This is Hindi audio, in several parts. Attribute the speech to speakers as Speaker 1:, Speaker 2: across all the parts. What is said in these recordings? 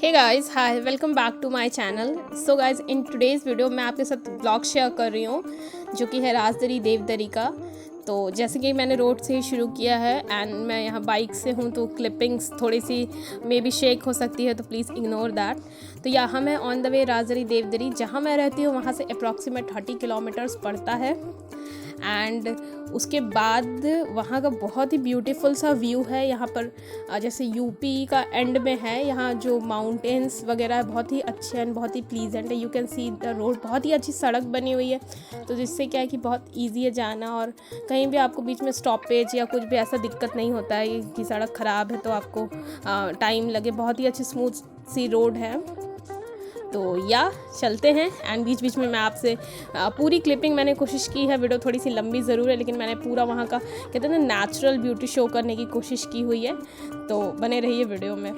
Speaker 1: Hey guys, hi, welcome back to my channel. So guys, in today's video मैं आपके साथ ब्लॉग शेयर कर रही हूँ जो कि है राजदरी देवदरी का। तो जैसे कि मैंने रोड से ही शुरू किया है एंड मैं यहाँ बाइक से हूँ, तो क्लिपिंग्स थोड़ी सी मे बी शेक हो सकती है, तो प्लीज़ इग्नोर दैट। तो यहाँ मैं on the way Rajdari Devdari, जहाँ मैं रहती हूँ वहाँ से अप्रॉक्सीमेट 30 किलोमीटर्स पड़ता है। एंड उसके बाद वहाँ का बहुत ही ब्यूटीफुल सा व्यू है। यहाँ पर जैसे यूपी का एंड में है, यहाँ जो माउंटेन्स वगैरह है बहुत ही अच्छे एंड बहुत ही प्लीजेंट है। You can see the road, बहुत ही अच्छी सड़क बनी हुई है, तो जिससे क्या है कि बहुत इजी है जाना, और कहीं भी आपको बीच में स्टॉपेज या कुछ भी ऐसा दिक्कत नहीं होता है कि सड़क ख़राब है तो आपको टाइम लगे। बहुत ही अच्छी स्मूथ सी रोड है। तो या चलते हैं, एंड बीच बीच में मैं आपसे पूरी क्लिपिंग मैंने कोशिश की है। वीडियो थोड़ी सी लंबी ज़रूर है, लेकिन मैंने पूरा वहाँ का कहते हैं ना नेचुरल ब्यूटी शो करने की कोशिश की हुई है। तो बने रहिए वीडियो में।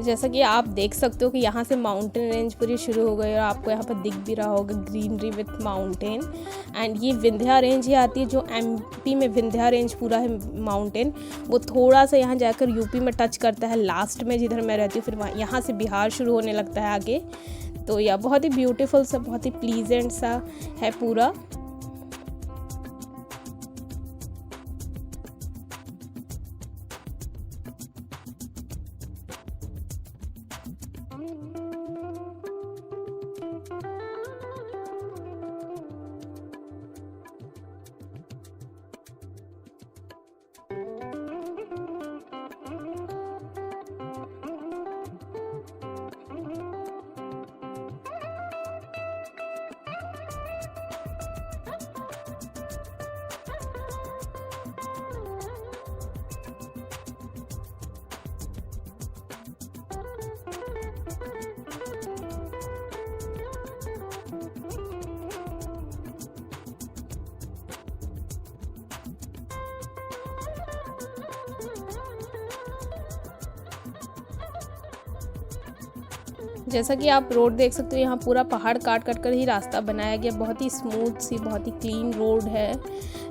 Speaker 1: जैसा कि आप देख सकते हो कि यहाँ से माउंटेन रेंज पूरी शुरू हो गई, और आपको यहाँ पर दिख भी रहा होगा ग्रीनरी विथ माउंटेन। एंड ये विंध्या रेंज ही आती है, जो एमपी में विंध्या रेंज पूरा है माउंटेन, वो थोड़ा सा यहाँ जाकर यूपी में टच करता है लास्ट में, जिधर मैं रहती हूँ। फिर यहाँ से बिहार शुरू होने लगता है आगे। तो यह बहुत ही ब्यूटीफुल सा, बहुत ही प्लीजेंट सा है पूरा। जैसा कि आप रोड देख सकते हो, यहाँ पूरा पहाड़ काट काट कर ही रास्ता बनाया गया। बहुत ही स्मूथ सी, बहुत ही क्लीन रोड है,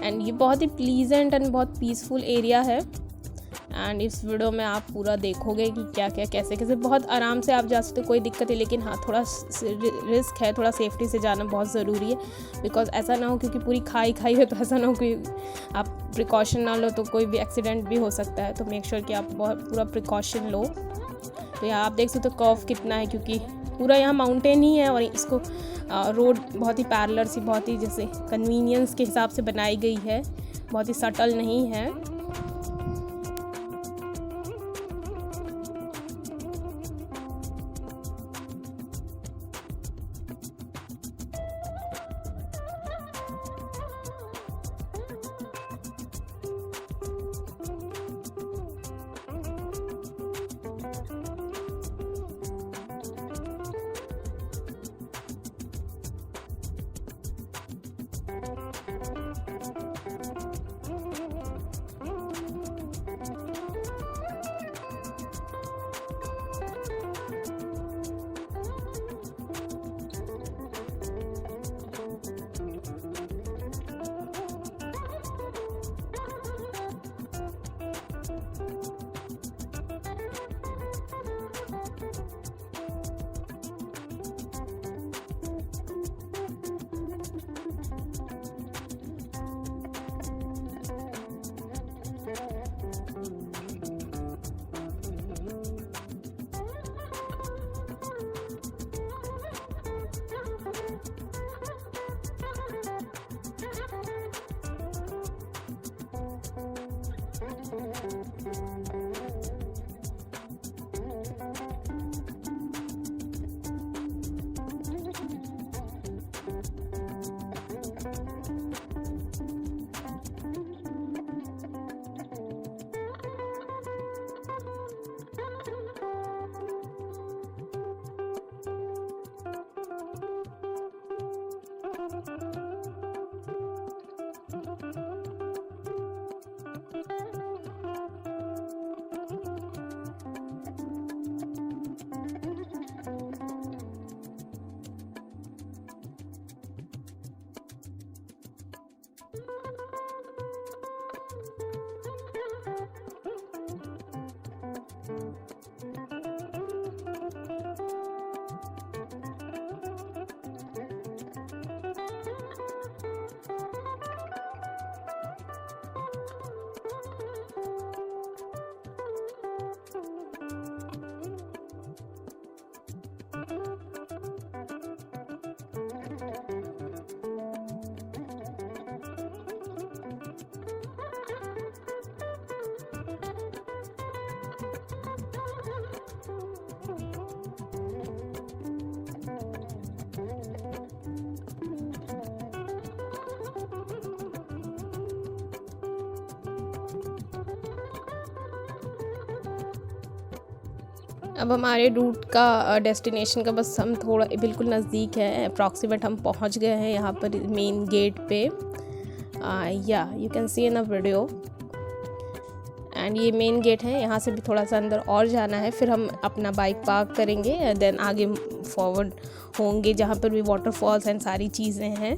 Speaker 1: एंड ये बहुत ही प्लीजेंट एंड बहुत पीसफुल एरिया है। एंड इस वीडियो में आप पूरा देखोगे कि क्या क्या कैसे कैसे बहुत आराम से आप जा सकते हो, कोई दिक्कत है। लेकिन हाँ, थोड़ा रिस्क है, थोड़ा सेफ्टी से जाना बहुत ज़रूरी है, बिकॉज ऐसा ना हो क्योंकि पूरी खाई है, तो ऐसा ना हो कि आप प्रिकॉशन ना लो तो कोई भी एक्सीडेंट भी हो सकता है। तो मेक श्योर कि आप बहुत पूरा प्रिकॉशन लो। तो यहाँ आप देख सकते हो कर्व कितना है, क्योंकि पूरा यहाँ माउंटेन ही है, और इसको रोड बहुत ही पैरेलल सी, बहुत ही जैसे कन्वीनियंस के हिसाब से बनाई गई है, बहुत ही सटल नहीं है। अब हमारे रूट का डेस्टिनेशन का बस हम थोड़ा बिल्कुल नज़दीक है, अप्रॉक्सीमेट हम पहुंच गए हैं यहाँ पर मेन गेट पे। या you can see in a video. And ये मेन गेट है, यहाँ से भी थोड़ा सा अंदर और जाना है, फिर हम अपना बाइक पार्क करेंगे, देन आगे फॉरवर्ड होंगे जहाँ पर भी वाटरफॉल्स एंड सारी चीज़ें हैं।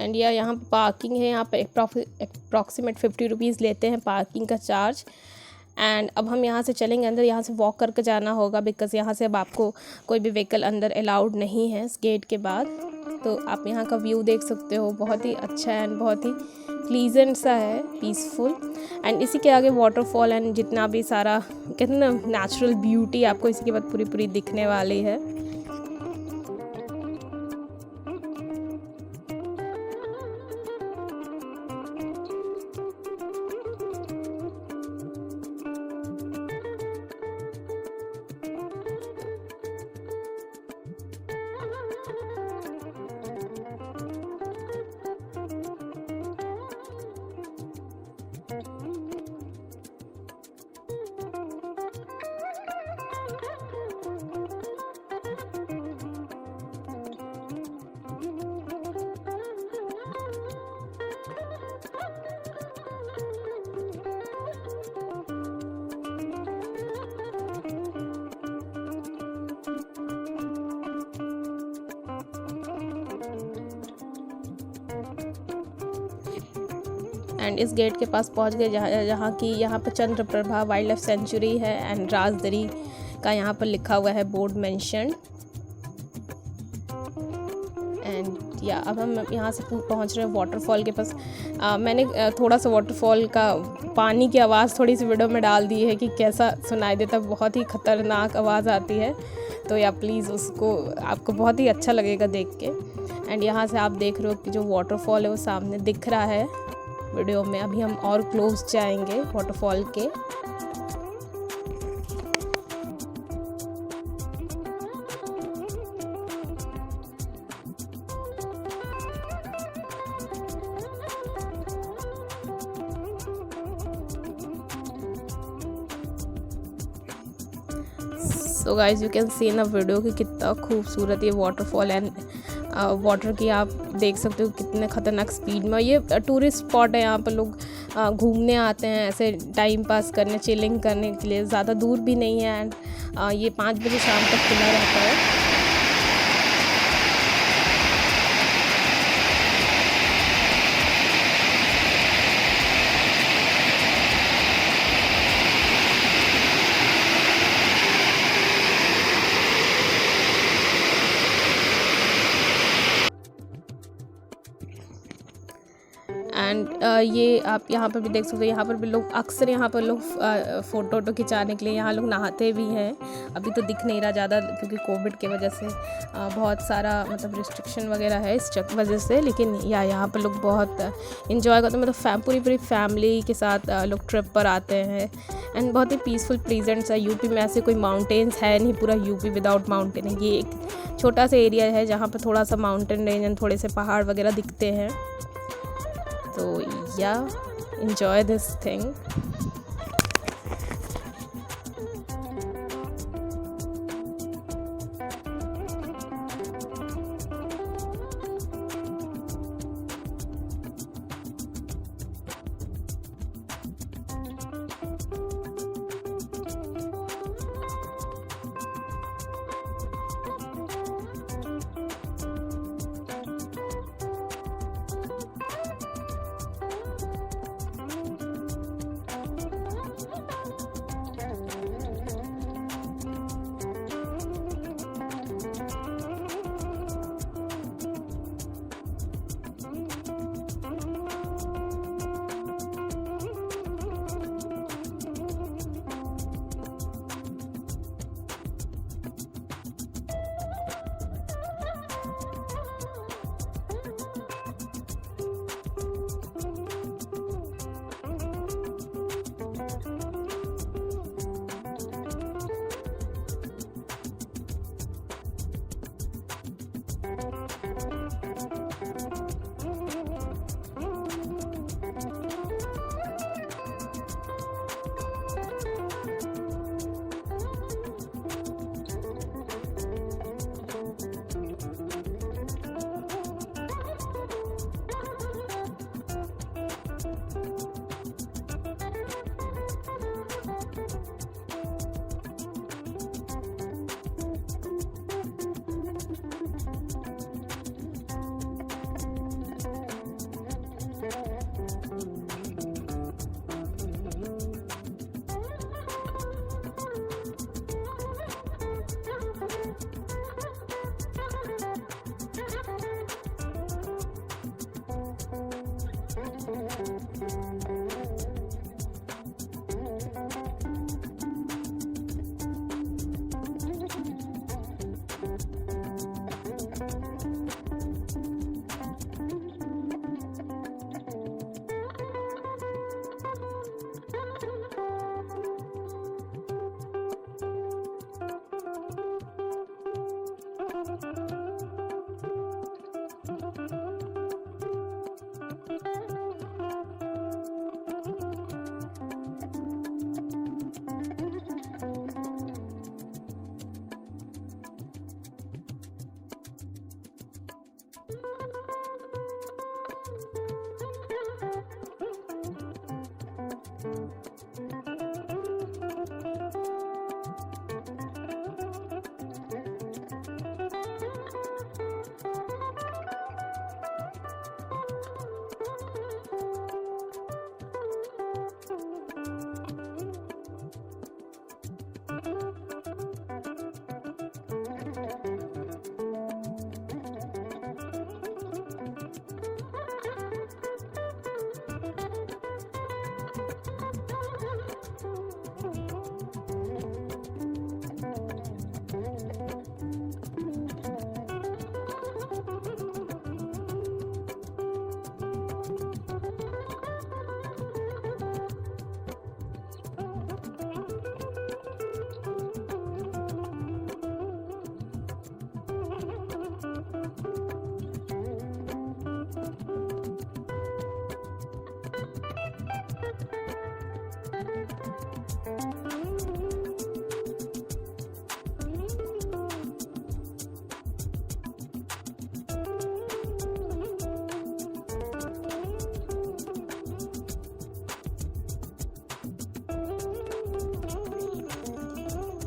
Speaker 1: एंड यहाँ पर पार्किंग है, यहाँ पर अप्रॉक्सीमेट 50 रुपीज़ लेते हैं पार्किंग का चार्ज। एंड अब हम यहाँ से चलेंगे अंदर, यहाँ से वॉक करके जाना होगा बिकॉज़ यहाँ से अब आपको कोई भी व्हीकल अंदर अलाउड नहीं है इस गेट के बाद। तो आप यहाँ का व्यू देख सकते हो, बहुत ही अच्छा है एंड बहुत ही प्लीजेंट सा है, पीसफुल। एंड इसी के आगे वाटरफॉल एंड जितना भी सारा कहते हैं ना नेचुरल ब्यूटी आपको इसी के बाद पूरी दिखने वाली है। एंड इस गेट के पास पहुंच गए जहाँ की यहाँ पर चंद्रप्रभा वाइल्ड लाइफ सेंचुरी है एंड राजदरी का यहाँ पर लिखा हुआ है बोर्ड मेंशन। एंड या अब हम यहाँ से पहुँच रहे हैं वाटरफॉल के पास। मैंने थोड़ा सा वाटरफॉल का पानी की आवाज़ थोड़ी सी वीडियो में डाल दी है कि कैसा सुनाई देता है, बहुत ही ख़तरनाक आवाज़ आती है। तो या प्लीज़ उसको आपको बहुत ही अच्छा लगेगा देख के। एंड यहाँ से आप देख रहे हो कि जो वाटरफॉल है वो सामने दिख रहा है वीडियो में। अभी हम और क्लोज जाएंगे वाटरफॉल के। So guys you can see in a video कि कितना खूबसूरत ये वाटरफॉल एंड वाटर की आप देख सकते हो कितने ख़तरनाक स्पीड में। ये टूरिस्ट स्पॉट है, यहाँ पर लोग घूमने आते हैं ऐसे टाइम पास करने, चिलिंग करने के लिए। ज़्यादा दूर भी नहीं है एंड ये 5 बजे शाम तक खुला रहता है। एंड ये आप यहाँ पर भी देख सकते हो, यहाँ पर भी लोग अक्सर यहाँ पर लोग फ़ोटो खिंचाने के लिए यहाँ लोग नहाते भी हैं। अभी तो दिख नहीं रहा ज़्यादा क्योंकि कोविड की वजह से बहुत सारा मतलब रिस्ट्रिक्शन वगैरह है इस वजह से, लेकिन यहाँ पर लोग बहुत इन्जॉय करते हैं। मतलब पूरी फैमिली के साथ लोग ट्रिप पर आते हैं एंड बहुत ही पीसफुल प्लीजेंट सा। यूपी में ऐसे कोई माउंटेन्स है नहीं, पूरा यूपी विदाउट माउंटेन है। ये एक छोटा सा एरिया है जहाँ पर थोड़ा सा माउंटेन रेंज एंड थोड़े से पहाड़ वगैरह दिखते हैं। तो या enjoy this thing।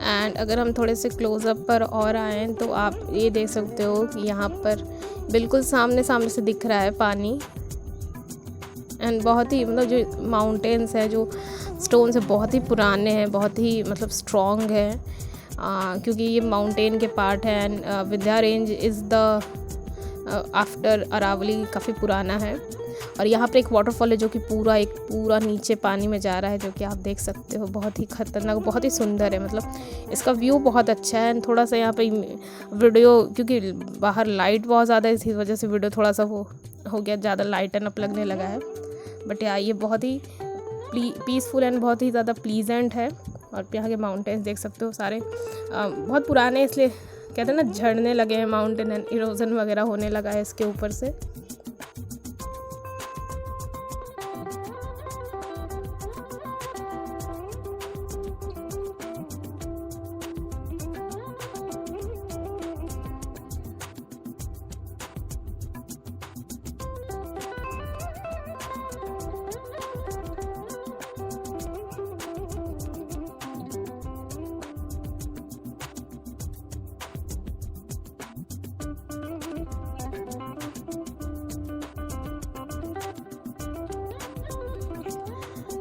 Speaker 1: एंड अगर हम थोड़े से क्लोज़अप पर और आएँ तो आप ये देख सकते हो कि यहाँ पर बिल्कुल सामने से दिख रहा है पानी। एंड बहुत ही मतलब जो माउंटेन्स है, जो स्टोन से बहुत ही पुराने हैं, बहुत ही मतलब स्ट्रॉन्ग है, क्योंकि ये माउंटेन के पार्ट है। And Vindhya range is the after Aravalli काफ़ी पुराना है। और यहाँ पर एक वाटरफॉल है जो कि पूरा नीचे पानी में जा रहा है, जो कि आप देख सकते हो। बहुत ही खतरनाक, बहुत ही सुंदर है, मतलब इसका व्यू बहुत अच्छा है। थोड़ा सा यहाँ पे वीडियो, क्योंकि बाहर लाइट बहुत ज़्यादा है, इसी वजह से वीडियो थोड़ा सा वो हो गया, ज़्यादा लाइटन अप लगने लगा है। बट यार ये बहुत ही पीसफुल एंड बहुत ही ज़्यादा प्लीजेंट है। और यहाँ के माउंटेन्स देख सकते हो सारे बहुत पुराने, इसलिए कहते हैं ना झड़ने लगे हैं माउंटेन, एंड इरोजन वगैरह होने लगा है इसके ऊपर से।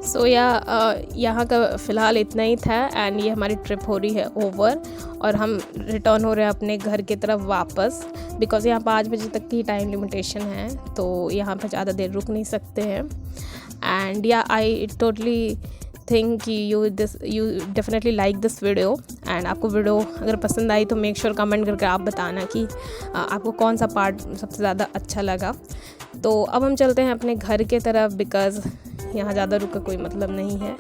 Speaker 1: सो यहाँ का फ़िलहाल इतना ही था। एंड ये हमारी ट्रिप हो रही है ओवर, और हम रिटर्न हो रहे हैं अपने घर की तरफ वापस, बिकॉज़ यहाँ 5 बजे तक की टाइम लिमिटेशन है, तो यहाँ पर ज़्यादा देर रुक नहीं सकते हैं। And I totally think you definitely like this video. And आपको वीडियो अगर पसंद आई तो मेक श्योर कमेंट करके आप बताना कि आपको कौन सा पार्ट सबसे ज़्यादा अच्छा लगा। तो अब हम चलते हैं अपने घर के तरफ, बिकॉज़ यहाँ ज़्यादा रुक का कोई मतलब नहीं है।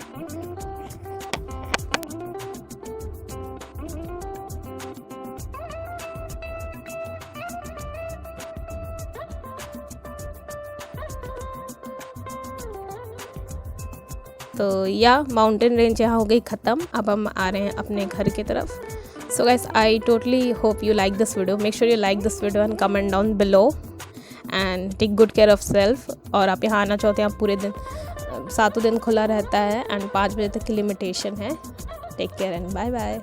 Speaker 1: तो माउंटेन रेंज यहाँ हो गई ख़त्म। अब हम आ रहे हैं अपने घर की तरफ। So guys, I totally hope you like this video. Make sure you like this video and comment down below and take good care of self. और आप यहाँ आना चाहते हैं, आप पूरे दिन 7 दिन खुला रहता है एंड 5 बजे तक की लिमिटेशन है। Take care and bye bye.